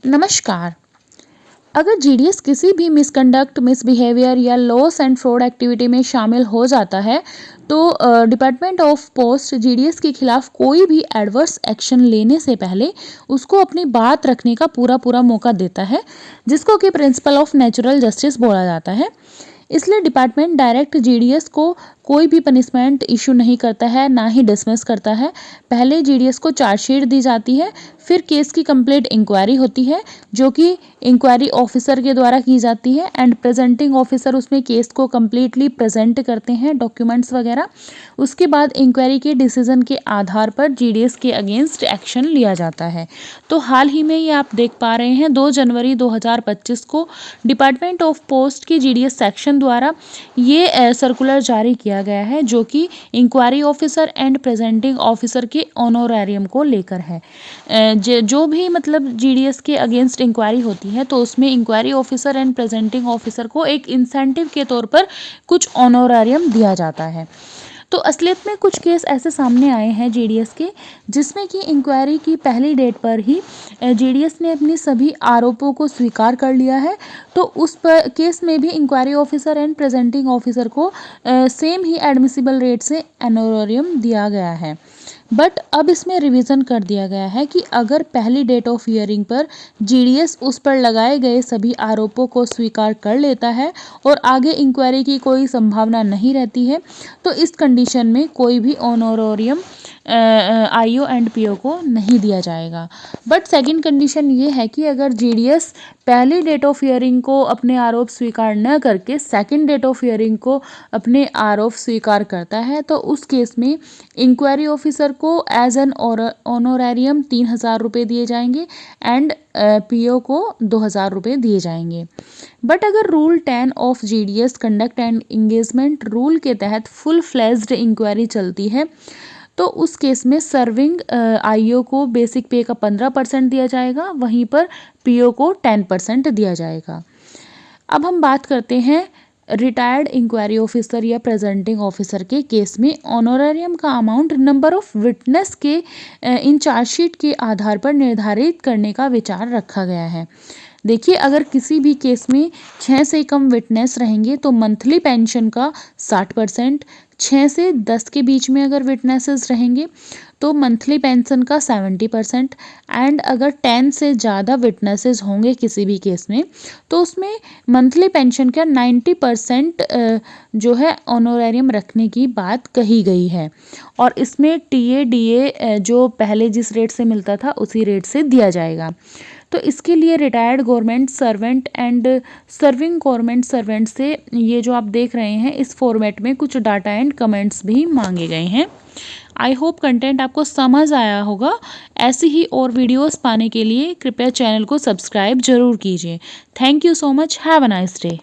नमस्कार। अगर जीडीएस किसी भी मिसकंडक्ट, मिसबिहेवियर या लॉस एंड फ्रॉड एक्टिविटी में शामिल हो जाता है तो डिपार्टमेंट ऑफ पोस्ट जीडीएस के खिलाफ कोई भी एडवर्स एक्शन लेने से पहले उसको अपनी बात रखने का पूरा मौका देता है, जिसको कि प्रिंसिपल ऑफ नेचुरल जस्टिस बोला जाता है। इसलिए डिपार्टमेंट डायरेक्ट जीडीएस को कोई भी पनिशमेंट इशू नहीं करता है, ना ही डिसमिस करता है। पहले जीडीएस को चार्जशीट दी जाती है, फिर केस की कंप्लीट इंक्वायरी होती है जो कि इंक्वायरी ऑफिसर के द्वारा की जाती है एंड प्रेजेंटिंग ऑफिसर उसमें केस को कंप्लीटली प्रेजेंट करते हैं, डॉक्यूमेंट्स वगैरह। उसके बाद इंक्वायरी के डिसीजन के आधार पर जीडीएस के अगेंस्ट एक्शन लिया जाता है। तो हाल ही में ये आप देख पा रहे हैं 2 जनवरी 2025 को डिपार्टमेंट ऑफ पोस्ट की जीडीएस सेक्शन द्वारा ये सर्कुलर जारी किया गया है जो कि inquiry officer and presenting officer के ऑनोरेरियम को लेकर है। जो भी मतलब जीडीएस के अगेंस्ट इंक्वायरी होती है तो उसमें inquiry officer and presenting officer को एक इंसेंटिव के तौर पर कुछ ऑनोरेरियम दिया जाता है। तो असलियत में कुछ केस ऐसे सामने आए हैं जीडीएस के, जिसमें कि इंक्वायरी की पहली डेट पर ही जीडीएस ने अपनी सभी आरोपों को स्वीकार कर लिया है। तो उस पर केस में भी inquiry officer and presenting officer को सेम ही एडमिसिबल रेट से ऑनोरेरियम दिया गया है। बट अब इसमें रिवीजन कर दिया गया है कि अगर पहली डेट ऑफ हियरिंग पर जीडीएस उस पर लगाए गए सभी आरोपों को स्वीकार कर लेता है और आगे इंक्वायरी की कोई संभावना नहीं रहती है, तो इस कंडीशन में कोई भी ऑनोरेरियम आईओ एंड पीओ को नहीं दिया जाएगा। बट सेकंड कंडीशन ये है कि अगर जीडीएस पहली डेट ऑफ हियरिंग को अपने आरोप स्वीकार न करके सेकंड डेट ऑफ हियरिंग को अपने आरोप स्वीकार करता है तो उस केस में इंक्वायरी ऑफिसर को एज एन ऑनोरेरियम 3,000 रुपये दिए जाएंगे एंड पीओ को 2,000 रुपये दिए जाएंगे। बट अगर rule 10 of GDS conduct and engagement rule के तहत फुल फ्लेज्ड इंक्वायरी चलती है तो उस केस में सर्विंग आईओ को बेसिक पे का 15% दिया जाएगा, वहीं पर पीओ को 10% दिया जाएगा। अब हम बात करते हैं रिटायर्ड इंक्वायरी ऑफिसर या प्रेजेंटिंग ऑफिसर के केस में ऑनोरेरियम का अमाउंट नंबर ऑफ विटनेस के इन चार्जशीट के आधार पर निर्धारित करने का विचार रखा गया है। देखिए, अगर किसी भी केस में 6 से कम विटनेस रहेंगे तो मंथली पेंशन का 60%, 6 से 10 के बीच में अगर विटनेसेस रहेंगे तो मंथली पेंशन का 70% एंड अगर 10 से ज़्यादा विटनेसेस होंगे किसी भी केस में तो उसमें मंथली पेंशन का 90% जो है ऑनोरेरियम रखने की बात कही गई है। और इसमें टीए डीए जो पहले जिस रेट से मिलता था उसी रेट से दिया जाएगा। तो इसके लिए retired government servant and serving government servant से ये जो आप देख रहे हैं इस फॉर्मेट में कुछ डाटा एंड कमेंट्स भी मांगे गए हैं। आई होप कंटेंट आपको समझ आया होगा। ऐसी ही और वीडियोस पाने के लिए कृपया चैनल को सब्सक्राइब जरूर कीजिए। Thank you so much. Have a nice day.